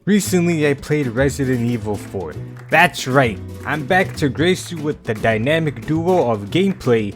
Recently I played Resident Evil 4. That's right, I'm back to grace you with the dynamic duo of gameplay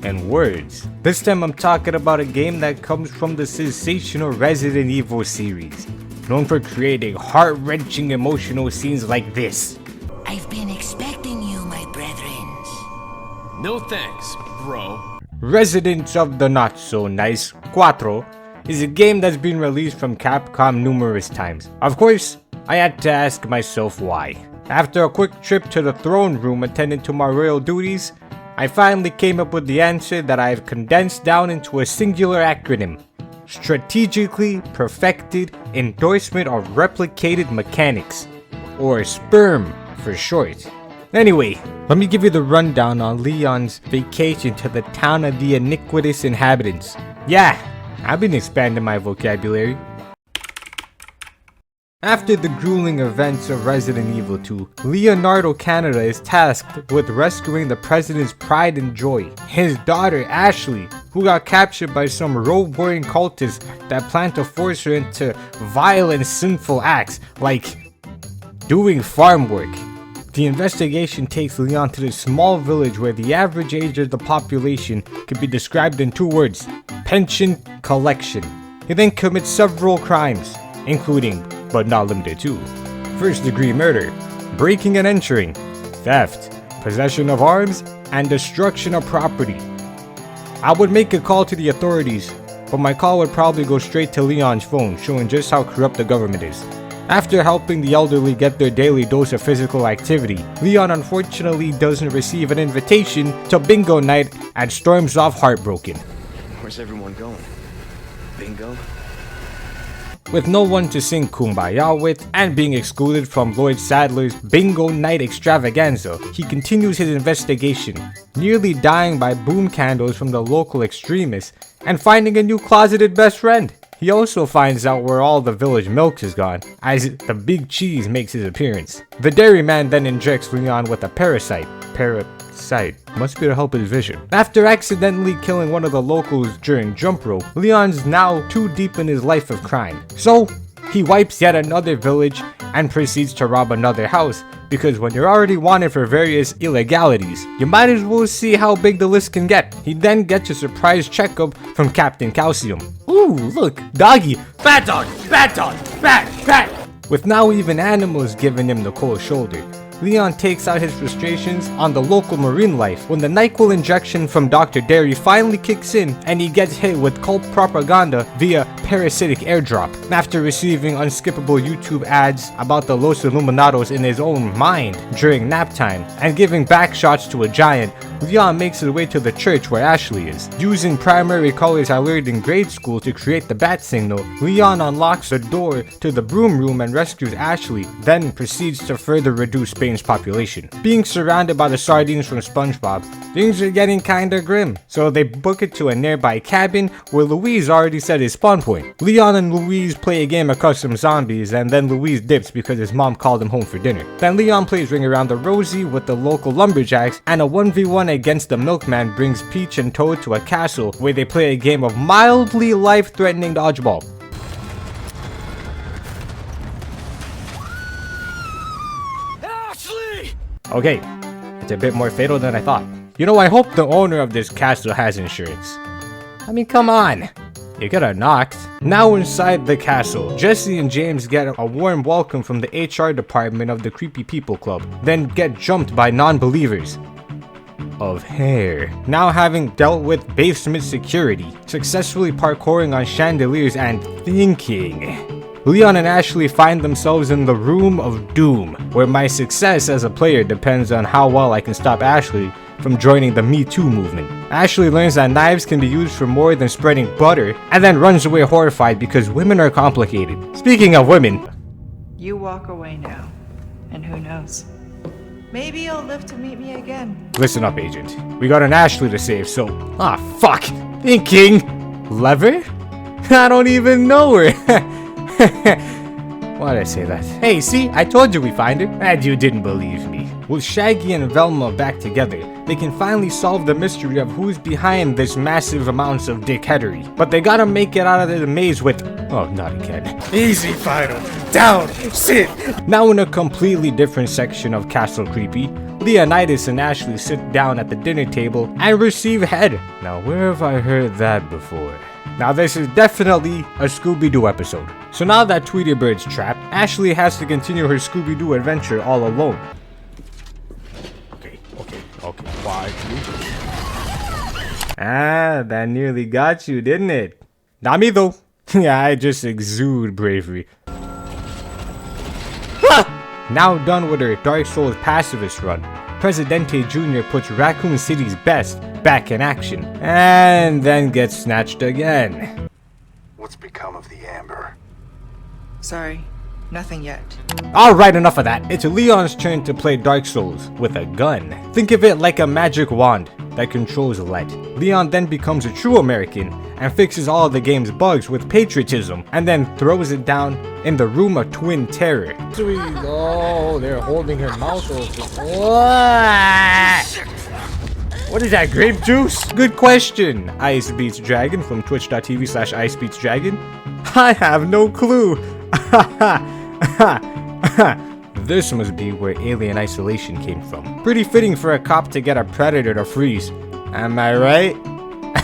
and words. This time I'm talking about a game that comes from the sensational Resident Evil series, known for creating heart-wrenching emotional scenes like this. I've been expecting you, my brethren. No thanks, bro. Residents of the Not So Nice 4 is a game that's been released from Capcom numerous times. Of course, I had to ask myself why. After a quick trip to the throne room attending to my royal duties, I finally came up with the answer that I've condensed down into a singular acronym: Strategically Perfected Endorsement of Replicated Mechanics, or SPERM for short. Anyway, let me give you the rundown on Leon's vacation to the town of the iniquitous inhabitants. Yeah, I've been expanding my vocabulary. After the grueling events of Resident Evil 2, Leonardo Canada is tasked with rescuing the president's pride and joy, his daughter Ashley, who got captured by some road-warring cultists that plan to force her into violent, sinful acts like doing farm work. The investigation takes Leon to this small village where the average age of the population can be described in 2 words: pension collection. He then commits several crimes, including, but not limited to, first-degree murder, breaking and entering, theft, possession of arms, and destruction of property. I would make a call to the authorities, but my call would probably go straight to Leon's phone, showing just how corrupt the government is. After helping the elderly get their daily dose of physical activity, Leon unfortunately doesn't receive an invitation to bingo night and storms off heartbroken. Where's everyone going? Bingo? With no one to sing Kumbaya with, and being excluded from Lloyd Sadler's bingo night extravaganza, he continues his investigation, nearly dying by boom candles from the local extremists, and finding a new closeted best friend. He also finds out where all the village milk is gone, as the big cheese makes his appearance. The dairyman then injects Leon with a parasite. Must be to help his vision. After accidentally killing one of the locals during jump rope, Leon's now too deep in his life of crime. So, he wipes yet another village and proceeds to rob another house, because when you're already wanted for various illegalities, you might as well see how big the list can get. He then gets a surprise checkup from Captain Calcium. Ooh, look, doggy, fat dog, fat. With now even animals giving him the cold shoulder, Leon takes out his frustrations on the local marine life when the NyQuil injection from Dr. Derry finally kicks in and he gets hit with cult propaganda via parasitic airdrop. After receiving unskippable YouTube ads about the Los Illuminados in his own mind during nap time and giving back shots to a giant, Leon makes his way to the church where Ashley is. Using primary colors I learned in grade school to create the bat signal, Leon unlocks a door to the broom room and rescues Ashley, then proceeds to further reduce Spain's population. Being surrounded by the sardines from SpongeBob, things are getting kinda grim, so they book it to a nearby cabin where Louise already set his spawn point. Leon and Louise play a game of custom zombies, and then Louise dips because his mom called him home for dinner. Then Leon plays Ring Around the Rosie with the local lumberjacks, and a 1v1 against the milkman brings Peach and Toad to a castle where they play a game of mildly life-threatening dodgeball. Ashley! Okay, it's a bit more fatal than I thought. You know, I hope the owner of this castle has insurance. I mean, come on. You got knocked. Now inside the castle, Jesse and James get a warm welcome from the HR department of the Creepy People Club, then get jumped by non-believers of hair. Now having dealt with basement security, successfully parkouring on chandeliers and thinking, Leon and Ashley find themselves in the Room of Doom, where my success as a player depends on how well I can stop Ashley from joining the Me Too movement. Ashley learns that knives can be used for more than spreading butter, and then runs away horrified because women are complicated. Speaking of women, you walk away now, and who knows? Maybe you'll live to meet me again. Listen up, Agent. We got an Ashley to save, so... fuck! Thinking! Lever? I don't even know her! Why did I say that? Hey, see? I told you we find her, and you didn't believe me. With Shaggy and Velma back together, they can finally solve the mystery of who's behind this massive amounts of dickheadery. But they gotta make it out of the maze with, oh, not again. Easy, Fido. Down, sit. Now in a completely different section of Castle Creepy, Leonidas and Ashley sit down at the dinner table and receive head. Now where have I heard that before? Now this is definitely a Scooby-Doo episode. So now that Tweety Bird's trapped, Ashley has to continue her Scooby-Doo adventure all alone. Okay, quiet. Ah, that nearly got you, didn't it? Not me though. Yeah, I just exude bravery. Now done with her Dark Souls pacifist run, Presidente Jr. puts Raccoon City's best back in action, and then gets snatched again. What's become of the Amber? Sorry, nothing yet. Alright, enough of that. It's Leon's turn to play Dark Souls with a gun. Think of it like a magic wand that controls lead. Leon then becomes a true American and fixes all of the game's bugs with patriotism, and then throws it down in the room of twin terror. Oh, they're holding her mouth open. What is that, grape juice? Good question, IceBeatsDragon from twitch.tv/IceBeatsDragon. I have no clue. This must be where alien isolation came from. Pretty fitting for a cop to get a predator to freeze. Am I right?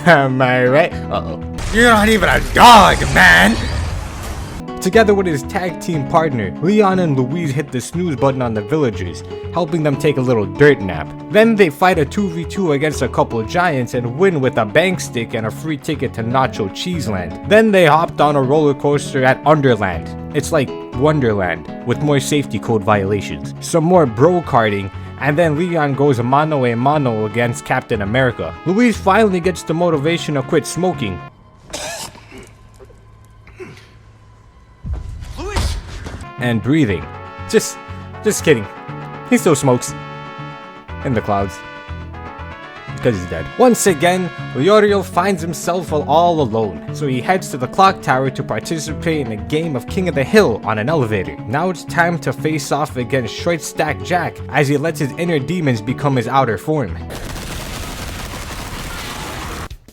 Am I right? Uh-oh. You're not even a dog, man! Together with his tag team partner, Leon and Louise hit the snooze button on the villagers, helping them take a little dirt nap. Then they fight a 2v2 against a couple giants and win with a bank stick and a free ticket to Nacho Cheeseland. Then they hopped on a roller coaster at Underland. It's like Wonderland, with more safety code violations. Some more bro karting, and then Leon goes mano a mano against Captain America. Louise finally gets the motivation to quit smoking. And breathing. Just kidding. He still smokes. In the clouds. Because he's dead. Once again, Leorio finds himself all alone, so he heads to the clock tower to participate in a game of King of the Hill on an elevator. Now it's time to face off against Short Stack Jack as he lets his inner demons become his outer form.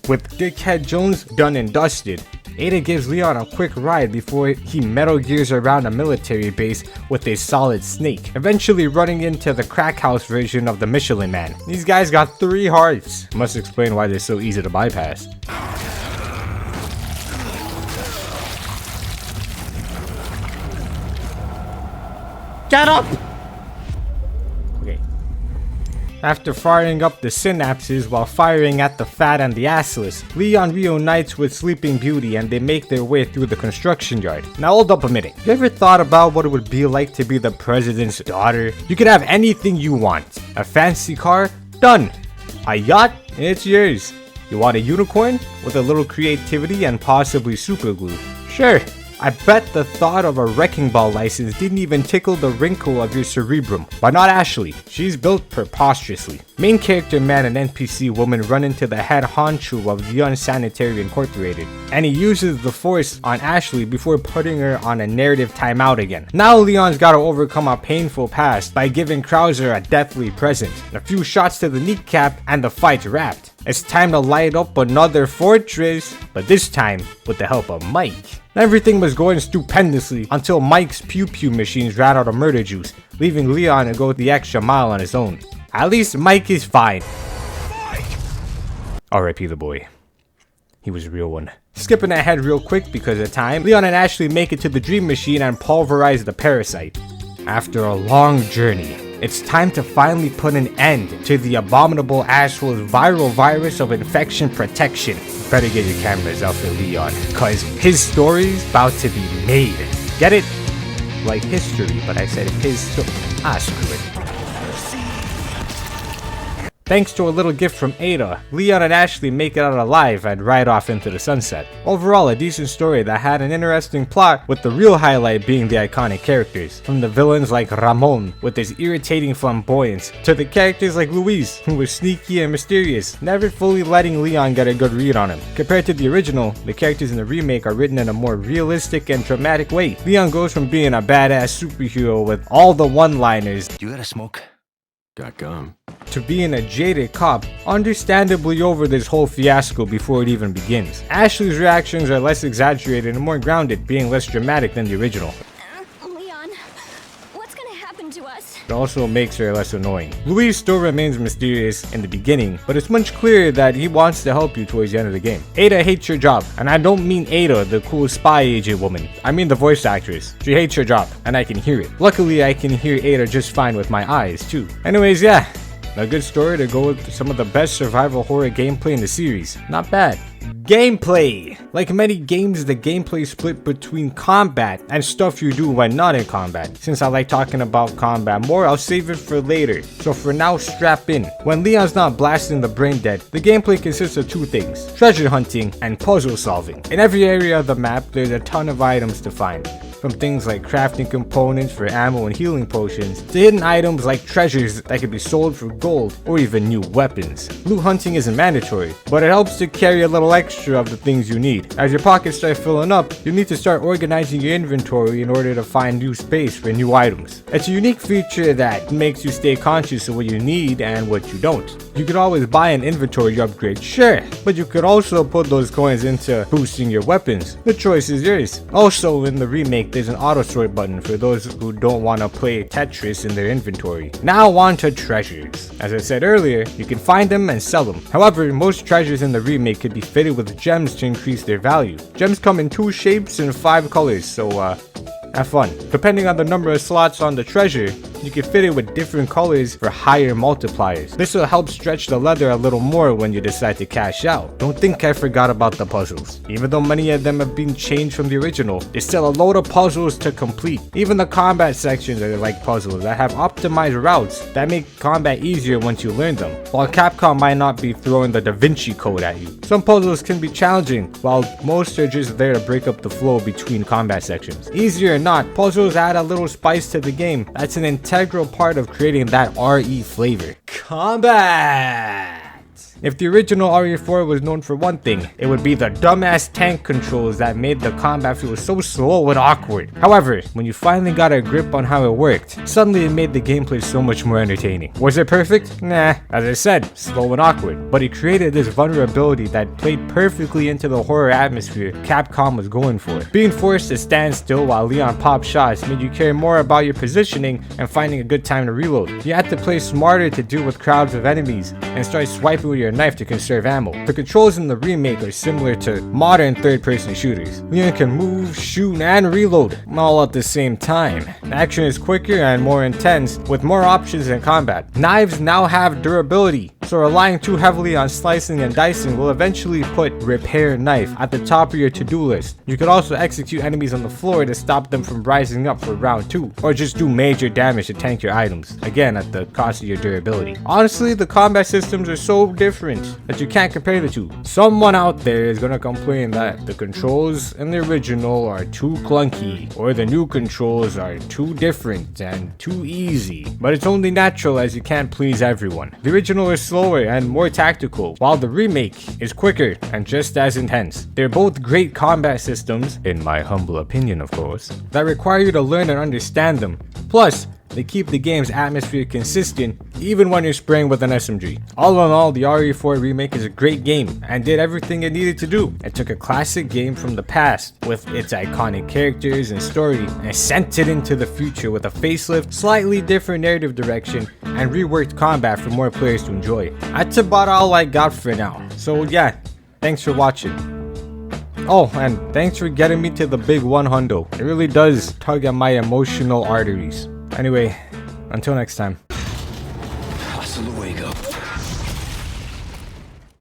With Dickhead Jones done and dusted, Ada gives Leon a quick ride before he Metal Gears around a military base with a solid snake, eventually running into the crack house version of the Michelin Man. These guys got 3 hearts. Must explain why they're so easy to bypass. Get up! Okay. After firing up the synapses while firing at the fat and the assless, Leon reunites with Sleeping Beauty and they make their way through the construction yard. Now hold up a minute. You ever thought about what it would be like to be the president's daughter? You could have anything you want. A fancy car? Done. A yacht? It's yours. You want a unicorn? With a little creativity and possibly super glue? Sure. I bet the thought of a wrecking ball license didn't even tickle the wrinkle of your cerebrum. But not Ashley. She's built preposterously. Main character man and NPC woman run into the head honcho of the Unsanitary Incorporated, and he uses the force on Ashley before putting her on a narrative timeout again. Now Leon's gotta overcome a painful past by giving Krauser a deathly present, a few shots to the kneecap, and the fight's wrapped. It's time to light up another fortress, but this time with the help of Mike. Everything was going stupendously until Mike's pew-pew machines ran out of murder juice, leaving Leon to go the extra mile on his own. At least Mike is fine. R.I.P. the boy. He was a real one. Skipping ahead real quick because of time, Leon and Ashley make it to the Dream Machine and pulverize the parasite. After a long journey, it's time to finally put an end to the abominable asshole's viral virus of infection protection. Better get your cameras out for Leon, cause his story's about to be made. Get it? Like history, but I said his story. Screw it. Thanks to a little gift from Ada, Leon and Ashley make it out alive and ride off into the sunset. Overall, a decent story that had an interesting plot, with the real highlight being the iconic characters. From the villains like Ramon, with his irritating flamboyance, to the characters like Luis, who was sneaky and mysterious, never fully letting Leon get a good read on him. Compared to the original, the characters in the remake are written in a more realistic and dramatic way. Leon goes from being a badass superhero with all the one-liners. You gotta smoke? .com. To being a jaded cop, understandably over this whole fiasco before it even begins. Ashley's reactions are less exaggerated and more grounded, being less dramatic than the original. Leon, what's gonna happen to us? It also makes her less annoying. Louis still remains mysterious in the beginning, but it's much clearer that he wants to help you towards the end of the game. Ada hates your job, and I don't mean Ada, the cool spy agent woman. I mean the voice actress. She hates her job, and I can hear it. Luckily, I can hear Ada just fine with my eyes, too. Anyways, yeah. A good story to go with some of the best survival horror gameplay in the series. Not bad. Gameplay! Like many games, the gameplay is split between combat and stuff you do when not in combat. Since I like talking about combat more, I'll save it for later. So for now, strap in. When Leon's not blasting the brain dead, the gameplay consists of two things: treasure hunting and puzzle solving. In every area of the map, there's a ton of items to find. From things like crafting components for ammo and healing potions, to hidden items like treasures that can be sold for gold, or even new weapons. Loot hunting isn't mandatory, but it helps to carry a little extra of the things you need. As your pockets start filling up, you need to start organizing your inventory in order to find new space for new items. It's a unique feature that makes you stay conscious of what you need and what you don't. You could always buy an inventory upgrade, sure, but you could also put those coins into boosting your weapons. The choice is yours. Also, in the remake, there's an auto sort button for those who don't want to play Tetris in their inventory. Now on to treasures. As I said earlier, you can find them and sell them. However, most treasures in the remake could be fitted with gems to increase their value. Gems come in 2 shapes and 5 colors, so have fun. Depending on the number of slots on the treasure, you can fit it with different colors for higher multipliers. This will help stretch the leather a little more when you decide to cash out. Don't think I forgot about the puzzles. Even though many of them have been changed from the original, there's still a load of puzzles to complete. Even the combat sections are like puzzles that have optimized routes that make combat easier once you learn them. While Capcom might not be throwing the Da Vinci Code at you, some puzzles can be challenging, while most are just there to break up the flow between combat sections. Easier or not, puzzles add a little spice to the game. That's an integral part of creating that RE flavor. Combat! If the original RE4 was known for one thing, it would be the dumbass tank controls that made the combat feel so slow and awkward. However, when you finally got a grip on how it worked, suddenly it made the gameplay so much more entertaining. Was it perfect? Nah, as I said, slow and awkward. But it created this vulnerability that played perfectly into the horror atmosphere Capcom was going for. Being forced to stand still while Leon popped shots made you care more about your positioning and finding a good time to reload. You had to play smarter to deal with crowds of enemies and start swiping with your knife to conserve ammo. The controls in the remake are similar to modern third-person shooters. Leon can move, shoot, and reload all at the same time. Action is quicker and more intense, with more options in combat. Knives now have durability, so relying too heavily on slicing and dicing will eventually put repair knife at the top of your to-do list. You could also execute enemies on the floor to stop them from rising up for round 2, or just do major damage to tank your items, again at the cost of your durability. Honestly, the combat systems are so different that you can't compare the two. Someone out there is gonna complain that the controls in the original are too clunky, or the new controls are too different and too easy, but it's only natural as you can't please everyone. The original is slower and more tactical, while the remake is quicker and just as intense. They're both great combat systems, in my humble opinion of course, that require you to learn and understand them. Plus, they keep the game's atmosphere consistent even when you're spraying with an SMG. All in all, the RE4 remake is a great game and did everything it needed to do. It took a classic game from the past with its iconic characters and story and sent it into the future with a facelift, slightly different narrative direction, and reworked combat for more players to enjoy. That's about all I got for now. So yeah, thanks for watching. Oh, and thanks for getting me to the big 100. It really does tug at my emotional arteries. Anyway, until next time. Hasta luego.